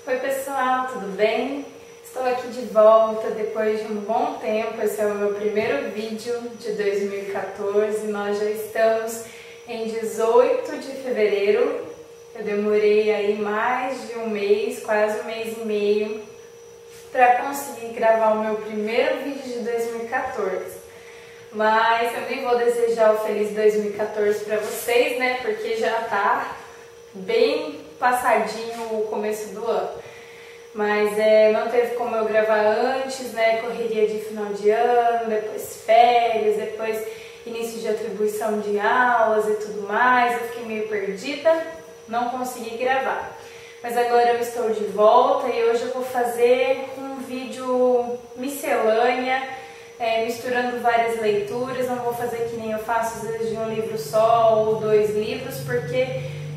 Oi pessoal, tudo bem? Estou aqui de volta depois de um bom tempo. Esse é o meu primeiro vídeo de 2014. Nós já estamos em 18 de fevereiro. Eu demorei aí mais de um mês, quase um mês e meio, para conseguir gravar o meu primeiro vídeo de 2014. Mas também vou desejar o feliz 2014 para vocês, né? Porque já tá bem passadinho o começo do ano. Mas não teve como eu gravar antes, né? Correria de final de ano, depois férias, depois início de atribuição de aulas e tudo mais. Eu fiquei meio perdida, não consegui gravar. Mas agora eu estou de volta e hoje eu vou fazer um vídeo miscelânea, misturando várias leituras. Não vou fazer que nem eu faço às vezes de um livro só ou 2 livros, porque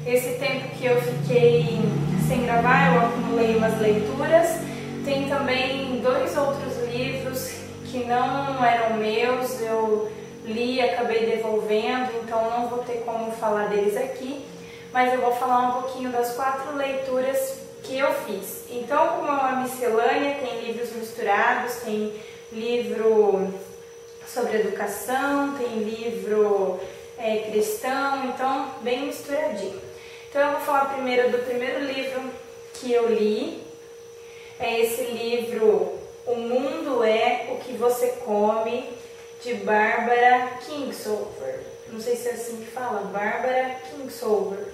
esse tempo que eu fiquei sem gravar eu acumulei umas leituras. Tem também 2 outros livros que não eram meus, eu li e acabei devolvendo, então não vou ter como falar deles aqui, mas eu vou falar um pouquinho das 4 leituras que eu fiz. Então, como é uma miscelânea, tem livros misturados, tem livro sobre educação, tem livro cristão, então bem misturadinho. Então eu vou falar primeiro do primeiro livro que eu li. É esse livro, O Mundo é o que Você Come, de Barbara Kingsolver. Não sei se é assim que fala, Barbara Kingsolver.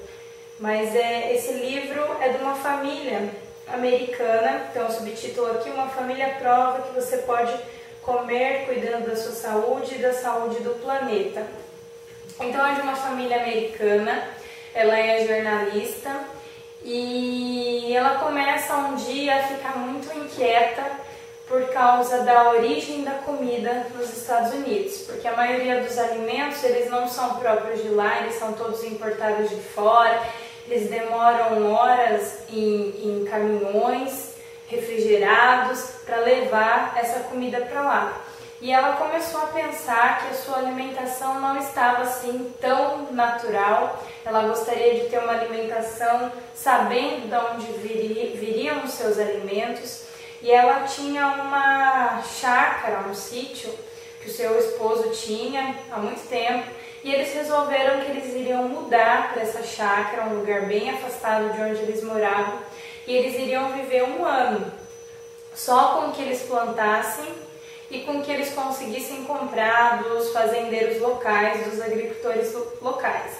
Mas esse livro é de uma família americana, então o subtítulo aqui, Uma Família Prova que Você Pode Comer Cuidando da Sua Saúde e da Saúde do Planeta. Então é de uma família americana, ela é jornalista e ela começa um dia a ficar muito inquieta por causa da origem da comida nos Estados Unidos, porque a maioria dos alimentos eles não são próprios de lá, eles são todos importados de fora. Eles demoram horas em caminhões refrigerados para levar essa comida para lá. E ela começou a pensar que a sua alimentação não estava assim tão natural. Ela gostaria de ter uma alimentação sabendo de onde viriam os seus alimentos. E ela tinha uma chácara, um sítio que o seu esposo tinha há muito tempo. E eles resolveram que eles iriam mudar para essa chácara, um lugar bem afastado de onde eles moravam, e eles iriam viver 1 ano, só com o que eles plantassem e com o que eles conseguissem comprar dos fazendeiros locais, dos agricultores locais.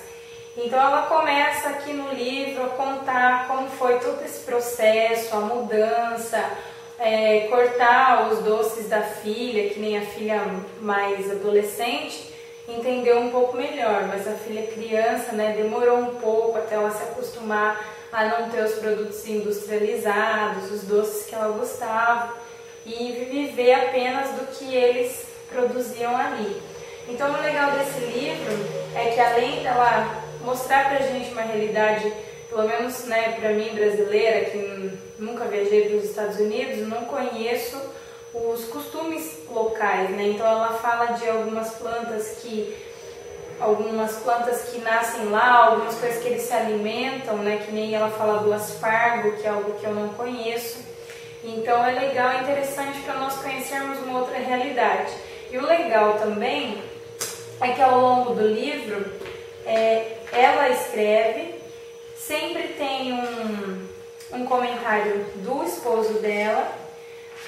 Então ela começa aqui no livro a contar como foi todo esse processo, a mudança, cortar os doces da filha, que nem a filha mais adolescente entendeu um pouco melhor, mas a filha criança, né, demorou um pouco até ela se acostumar a não ter os produtos industrializados, os doces que ela gostava, e viver apenas do que eles produziam ali. Então o legal desse livro é que, além dela mostrar pra gente uma realidade, pelo menos, né, pra mim brasileira, que nunca viajei para os Estados Unidos, não conheço os costumes locais, né? Então ela fala de algumas plantas que nascem lá, algumas coisas que eles se alimentam, né? Que nem ela fala do aspargo, que é algo que eu não conheço. Então é legal, é interessante para nós conhecermos uma outra realidade. E o legal também é que ao longo do livro ela escreve, sempre tem um comentário do esposo dela.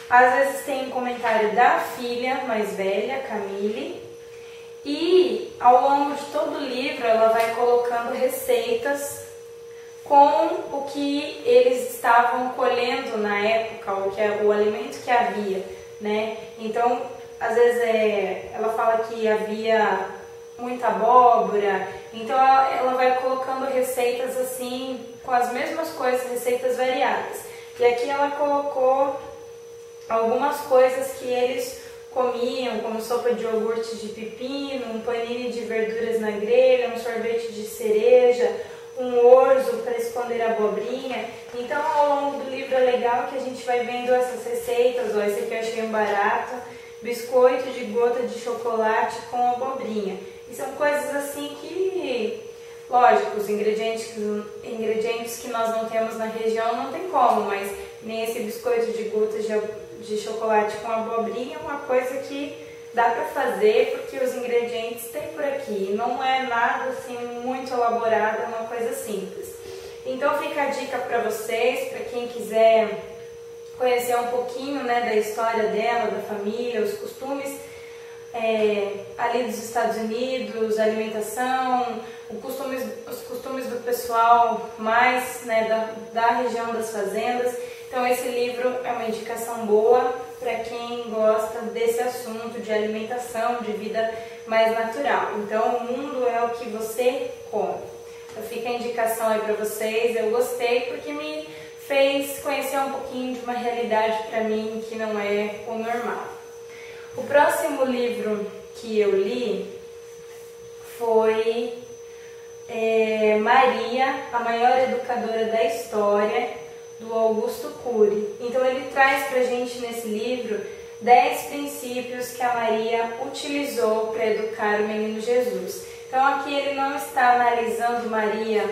Às vezes tem um comentário da filha mais velha, Camille, e ao longo de todo o livro ela vai colocando receitas com o que eles estavam colhendo na época, o alimento que havia, né? Então, às vezes ela fala que havia muita abóbora, então ela vai colocando receitas assim, com as mesmas coisas, receitas variadas. E aqui ela colocou algumas coisas que eles comiam, como sopa de iogurte de pepino, um panini de verduras na grelha, um sorvete de cereja, um orzo para esconder a abobrinha. Então, ao longo do livro é legal que a gente vai vendo essas receitas. Ó, esse aqui eu achei um barato, biscoito de gota de chocolate com abobrinha. E são coisas assim que Lógico, os ingredientes que nós não temos na região não tem como, mas nem esse biscoito de gotas de chocolate com abobrinha é uma coisa que dá para fazer porque os ingredientes tem por aqui. Não é nada assim muito elaborado, é uma coisa simples. Então fica a dica para vocês, para quem quiser conhecer um pouquinho, né, da história dela, da família, os costumes ali dos Estados Unidos, a alimentação, os costumes do pessoal mais, né, da região das fazendas. Então esse livro é uma indicação boa para quem gosta desse assunto de alimentação, de vida mais natural. Então o mundo é o que você come. Então fica a indicação aí para vocês. Eu gostei porque me fez conhecer um pouquinho de uma realidade para mim que não é o normal. O próximo livro que eu li foi Maria, a maior educadora da história, do Augusto Cury. Então ele traz pra gente nesse livro 10 princípios que a Maria utilizou para educar o menino Jesus. Então aqui ele não está analisando Maria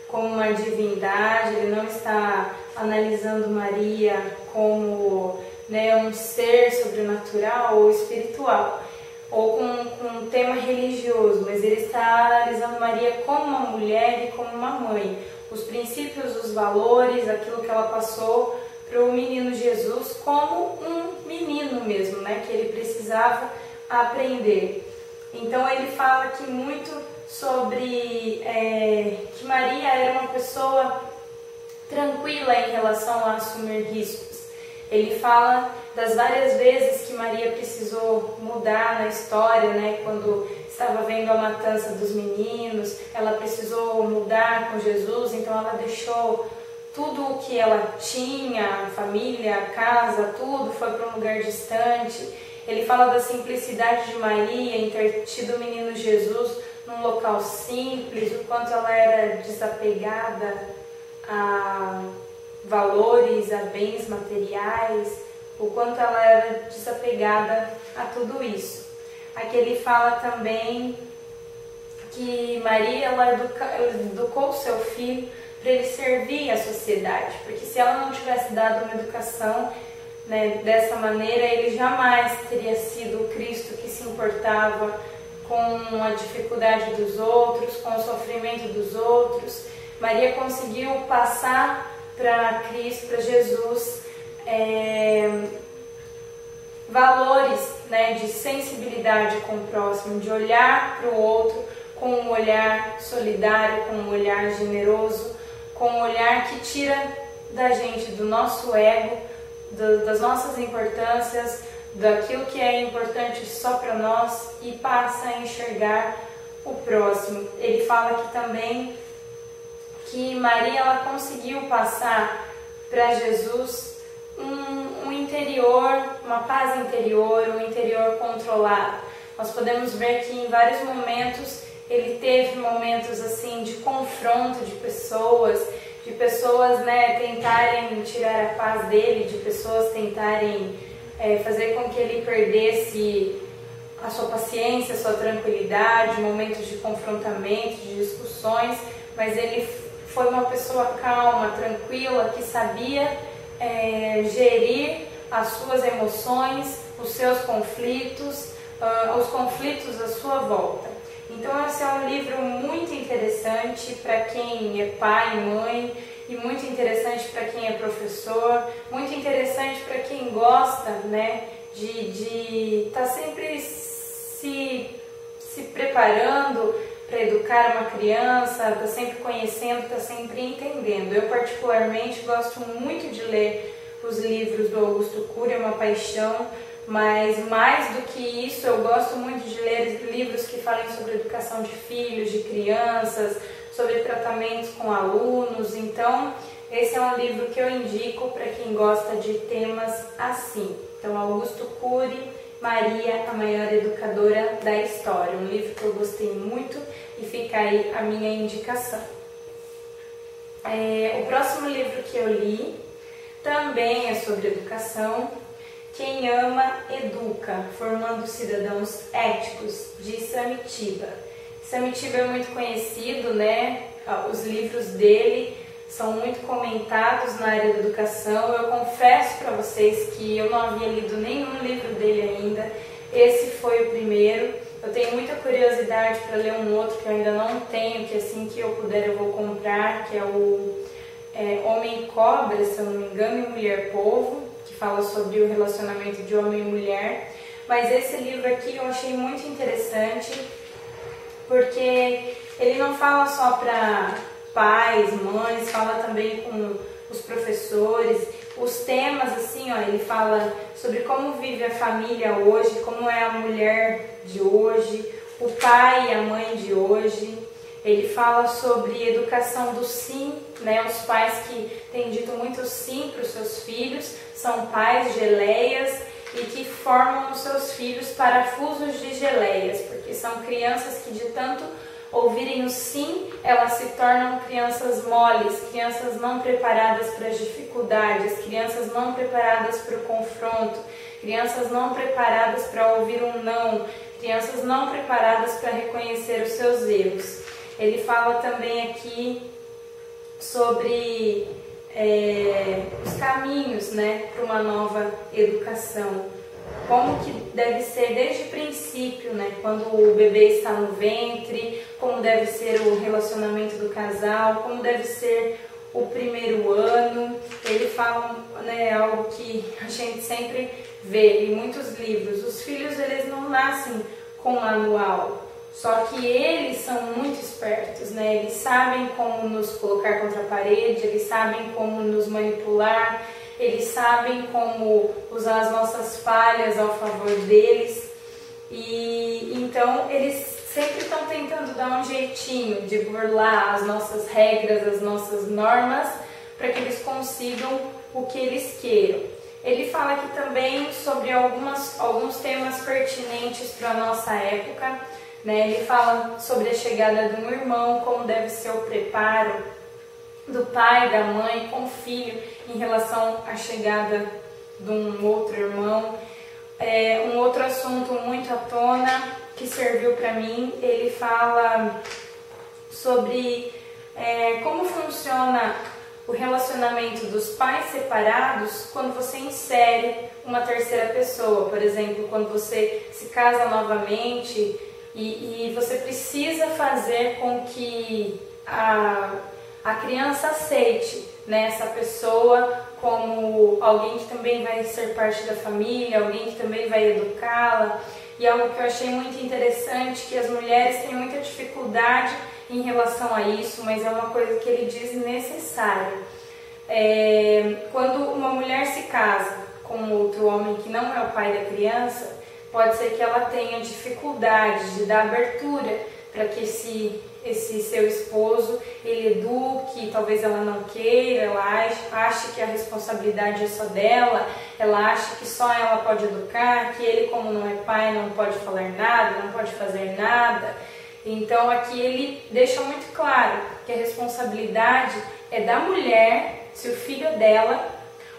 como uma divindade, ele não está analisando Maria como, né, um ser sobrenatural ou espiritual, ou com um tema religioso, mas ele está analisando Maria como uma mulher e como uma mãe. Os princípios, os valores, aquilo que ela passou para o menino Jesus como um menino mesmo, né, que ele precisava aprender. Então ele fala aqui muito sobre que Maria era uma pessoa tranquila em relação a assumir riscos. Ele fala das várias vezes que Maria precisou mudar na história, né? Quando estava vendo a matança dos meninos, ela precisou mudar com Jesus, então ela deixou tudo o que ela tinha, família, casa, tudo, foi para um lugar distante. Ele fala da simplicidade de Maria em ter tido o menino Jesus num local simples, o quanto ela era desapegada a valores, a bens materiais, o quanto ela era desapegada a tudo isso. Aqui ele fala também que Maria ela educou o seu filho para ele servir a sociedade, porque se ela não tivesse dado uma educação, né, dessa maneira, ele jamais teria sido o Cristo que se importava com a dificuldade dos outros, com o sofrimento dos outros. Maria conseguiu passar para Cristo, para Jesus, valores, né, de sensibilidade com o próximo, de olhar para o outro com um olhar solidário, com um olhar generoso, com um olhar que tira da gente, do nosso ego, das nossas importâncias, daquilo que é importante só para nós e passa a enxergar o próximo. Ele fala aqui também que Maria ela conseguiu passar para Jesus um interior, uma paz interior, um interior controlado. Nós podemos ver que em vários momentos ele teve momentos assim de confronto de pessoas, né, tentarem tirar a paz dele, de pessoas tentarem fazer com que ele perdesse a sua paciência, a sua tranquilidade, momentos de confrontamento, de discussões, mas ele foi uma pessoa calma, tranquila, que sabia gerir as suas emoções, os seus conflitos, os conflitos à sua volta. Então esse é um livro muito interessante para quem é pai, mãe, e muito interessante para quem é professor, muito interessante para quem gosta, né, de estar sempre se preparando para educar uma criança, está sempre conhecendo, está sempre entendendo. Eu particularmente gosto muito de ler os livros do Augusto Cury, é uma paixão, mas mais do que isso eu gosto muito de ler livros que falem sobre educação de filhos, de crianças, sobre tratamento com alunos. Então esse é um livro que eu indico para quem gosta de temas assim. Então Augusto Cury, Maria, a maior educadora da história, um livro que eu gostei muito e fica aí a minha indicação. O próximo livro que eu li também é sobre educação. Quem ama, educa, formando cidadãos éticos, de Samitiba. Sam Amityville é muito conhecido, né? Os livros dele são muito comentados na área da educação. Eu confesso para vocês que eu não havia lido nenhum livro dele ainda. Esse foi o primeiro. Eu tenho muita curiosidade para ler um outro que eu ainda não tenho, que assim que eu puder eu vou comprar, que é o Homem Cobra, se eu não me engano, e Mulher Polvo, que fala sobre o relacionamento de homem e mulher. Mas esse livro aqui eu achei muito interessante, porque ele não fala só para pais, mães, fala também com os professores. Os temas, assim, ó, ele fala sobre como vive a família hoje, como é a mulher de hoje, o pai e a mãe de hoje. Ele fala sobre educação do sim, né? Os pais que têm dito muito sim para os seus filhos são pais geleias e que formam os seus filhos parafusos de geleias, porque são crianças que de tanto ouvirem o sim, elas se tornam crianças moles, crianças não preparadas para as dificuldades, crianças não preparadas para o confronto, crianças não preparadas para ouvir um não, crianças não preparadas para reconhecer os seus erros. Ele fala também aqui sobre os caminhos, né, para uma nova educação. Como que deve ser desde o princípio, né, quando o bebê está no ventre, como deve ser o relacionamento do casal, como deve ser o primeiro ano. Ele fala, né, algo que a gente sempre vê em muitos livros. Os filhos, eles não nascem com manual, só que eles são muito espertos, né? Eles sabem como nos colocar contra a parede, eles sabem como nos manipular, eles sabem como usar as nossas falhas ao favor deles. E então eles sempre estão tentando dar um jeitinho de burlar as nossas regras, as nossas normas, para que eles consigam o que eles queiram. Ele fala aqui também sobre alguns temas pertinentes para a nossa época, né? Ele fala sobre a chegada de um irmão, como deve ser o preparo do pai, da mãe com o filho em relação à chegada de um outro irmão. Um outro assunto muito à tona que serviu para mim, ele fala sobre como funciona o relacionamento dos pais separados quando você insere uma terceira pessoa. Por exemplo, quando você se casa novamente e você precisa fazer com que a criança aceite, né, essa pessoa como alguém que também vai ser parte da família, alguém que também vai educá-la. E algo que eu achei muito interessante, que as mulheres têm muita dificuldade em relação a isso, mas é uma coisa que ele diz necessária. Quando uma mulher se casa com outro homem que não é o pai da criança, pode ser que ela tenha dificuldade de dar abertura para que esse seu esposo ele eduque. Talvez ela não queira, ela ache que a responsabilidade é só dela, ela acha que só ela pode educar, que ele, como não é pai, não pode falar nada, não pode fazer nada. Então aqui ele deixa muito claro que a responsabilidade é da mulher, se o filho é dela,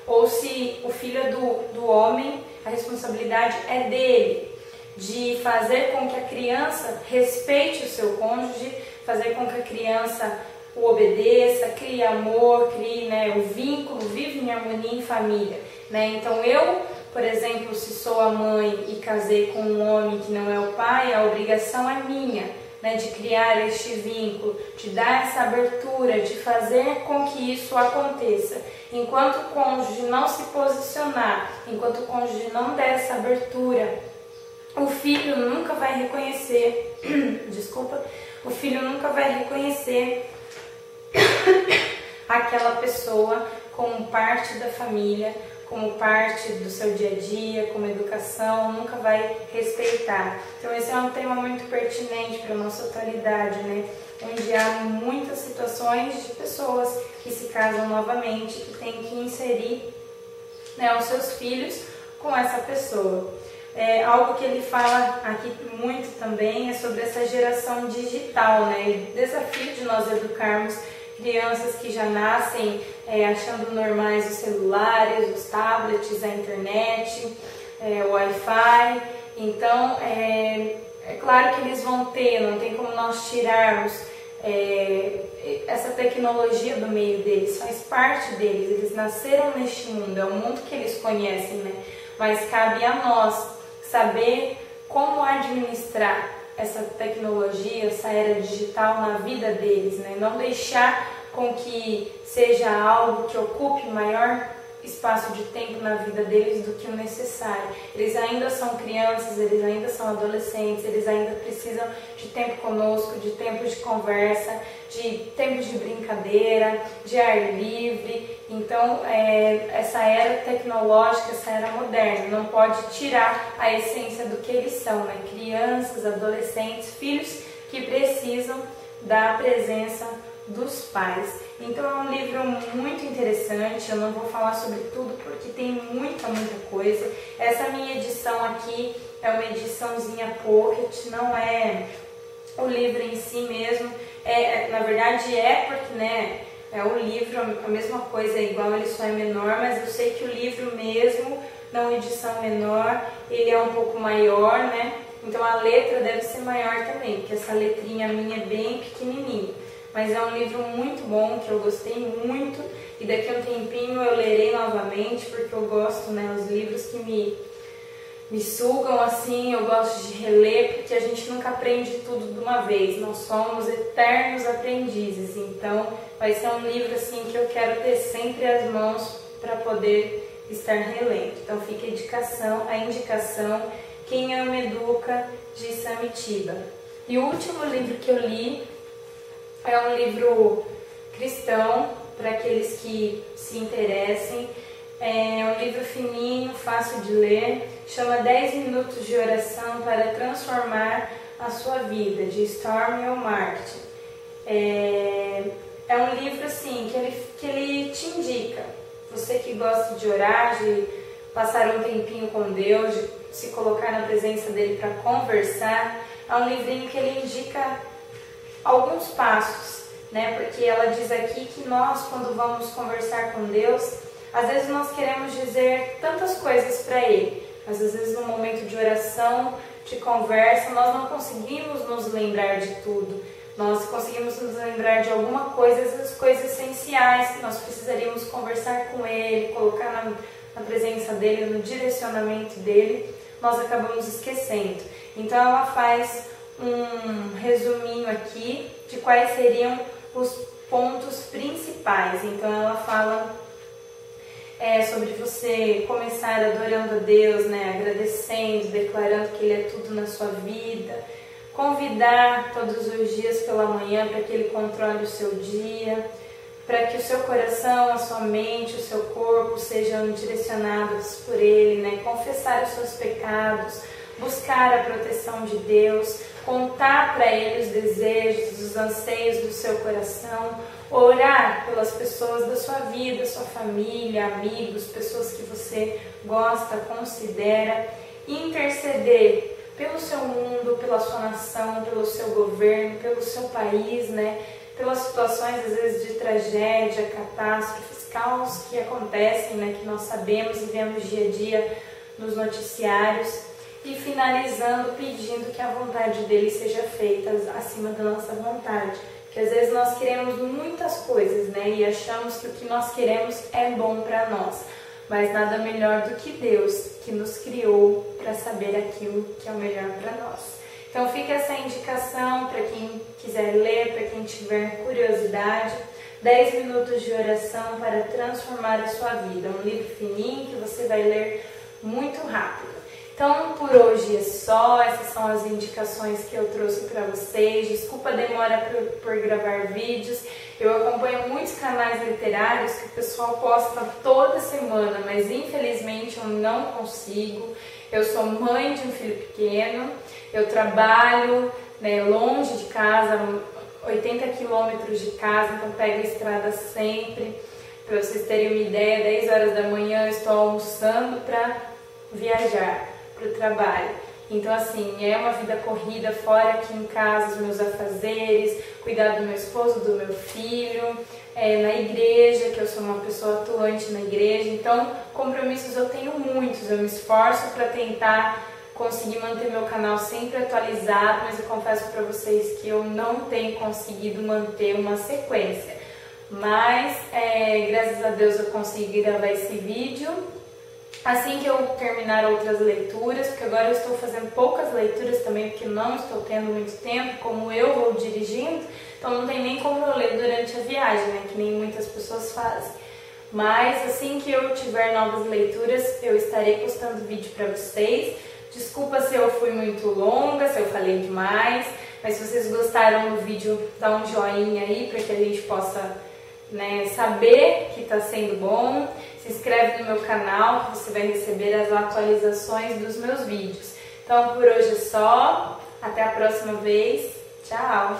ou se o filho é do homem, a responsabilidade é dele, de fazer com que a criança respeite o seu cônjuge, fazer com que a criança o obedeça, crie amor, crie, né, o vínculo, vive em harmonia em família, né? Então eu, por exemplo, se sou a mãe e casei com um homem que não é o pai, a obrigação é minha, né, de criar este vínculo, de dar essa abertura, de fazer com que isso aconteça. Enquanto o cônjuge não se posicionar, enquanto o cônjuge não der essa abertura, o filho nunca vai reconhecer, o filho nunca vai reconhecer aquela pessoa como parte da família, como parte do seu dia a dia, como educação, nunca vai respeitar. Então esse é um tema muito pertinente para a nossa atualidade, né? Onde há muitas situações de pessoas que se casam novamente, que têm que inserir, né, os seus filhos com essa pessoa. Algo que ele fala aqui muito também é sobre essa geração digital, né? O desafio de nós educarmos crianças que já nascem achando normais os celulares, os tablets, a internet, o Wi-Fi. Então, É claro que eles vão ter, não tem como nós tirarmos essa tecnologia do meio deles, faz parte deles, eles nasceram neste mundo, é o mundo que eles conhecem, né? Mas cabe a nós saber como administrar essa tecnologia, essa era digital na vida deles, né? Não deixar com que seja algo que ocupe maior espaço de tempo na vida deles do que o necessário. Eles ainda são crianças, eles ainda são adolescentes, eles ainda precisam de tempo conosco, de tempo de conversa, de tempo de brincadeira, de ar livre. Então, essa era tecnológica, essa era moderna, não pode tirar a essência do que eles são, né? Crianças, adolescentes, filhos que precisam da presença dos pais. Então é um livro muito interessante, eu não vou falar sobre tudo porque tem muita coisa. Essa minha edição aqui é uma ediçãozinha pocket, não é o livro em si mesmo, na verdade porque, né, é o livro, a mesma coisa, é igual, ele só é menor, mas eu sei que o livro mesmo, não edição menor, ele é um pouco maior, né, então a letra deve ser maior também, porque essa letrinha minha é bem pequenininha. Mas é um livro muito bom, que eu gostei muito, e daqui a um tempinho eu lerei novamente, porque eu gosto, né, os livros que me sugam assim, eu gosto de reler, porque a gente nunca aprende tudo de uma vez, nós somos eternos aprendizes, então vai ser um livro assim que eu quero ter sempre às mãos para poder estar relendo. Então fica a indicação Quem Ama Educa, de Samitiba. E o último livro que eu li é um livro cristão, para aqueles que se interessem. É um livro fininho, fácil de ler, chama 10 Minutos de Oração para Transformar a Sua Vida, de Stormy O'Martin. É um livro assim, que ele te indica, você que gosta de orar, de passar um tempinho com Deus, de se colocar na presença dele para conversar, é um livrinho que ele indica alguns passos, né? Porque ela diz aqui que nós, quando vamos conversar com Deus, às vezes nós queremos dizer tantas coisas para Ele, mas às vezes no momento de oração, de conversa, nós não conseguimos nos lembrar de tudo. Nós conseguimos nos lembrar de alguma coisa, as coisas essenciais que nós precisaríamos conversar com Ele, colocar na presença dEle, no direcionamento dEle, nós acabamos esquecendo. Então ela faz um resuminho aqui de quais seriam os pontos principais. Então ela fala sobre você começar adorando a Deus, né? Agradecendo, declarando que Ele é tudo na sua vida, convidar todos os dias pela manhã para que Ele controle o seu dia, para que o seu coração, a sua mente, o seu corpo sejam direcionados por Ele, né? Confessar os seus pecados, buscar a proteção de Deus, contar para Ele os desejos, os anseios do seu coração, orar pelas pessoas da sua vida, sua família, amigos, pessoas que você gosta, considera, interceder pelo seu mundo, pela sua nação, pelo seu governo, pelo seu país, né? Pelas situações, às vezes, de tragédia, catástrofes, caos que acontecem, né? Que nós sabemos e vemos dia a dia nos noticiários. E finalizando, pedindo que a vontade dele seja feita acima da nossa vontade. Porque às vezes nós queremos muitas coisas, né? E achamos que o que nós queremos é bom para nós. Mas nada melhor do que Deus, que nos criou para saber aquilo que é o melhor para nós. Então fica essa indicação para quem quiser ler, para quem tiver curiosidade. 10 minutos de oração para transformar a sua vida. Um livro fininho que você vai ler muito rápido. Então, por hoje é só, essas são as indicações que eu trouxe para vocês. Desculpa a demora por gravar vídeos. Eu acompanho muitos canais literários que o pessoal posta toda semana, mas infelizmente eu não consigo. Eu sou mãe de um filho pequeno, eu trabalho, né, longe de casa, 80 quilômetros de casa, então pego a estrada sempre. Para vocês terem uma ideia, 10 horas da manhã eu estou almoçando para viajar para o trabalho. Então assim, é uma vida corrida, fora aqui em casa, os meus afazeres, cuidar do meu esposo, do meu filho, na igreja, que eu sou uma pessoa atuante na igreja. Então compromissos eu tenho muitos, eu me esforço para tentar consegui manter meu canal sempre atualizado, mas eu confesso para vocês que eu não tenho conseguido manter uma sequência. Mas, graças a Deus eu consegui gravar esse vídeo. Assim que eu terminar outras leituras, porque agora eu estou fazendo poucas leituras também, porque não estou tendo muito tempo, como eu vou dirigindo, então não tem nem como eu ler durante a viagem, né, que nem muitas pessoas fazem. Mas assim que eu tiver novas leituras, eu estarei postando vídeo para vocês. Desculpa se eu fui muito longa, se eu falei demais, mas se vocês gostaram do vídeo, dá um joinha aí para que a gente possa, né, saber que está sendo bom. Se inscreve no meu canal que você vai receber as atualizações dos meus vídeos. Então por hoje é só, até a próxima vez, tchau!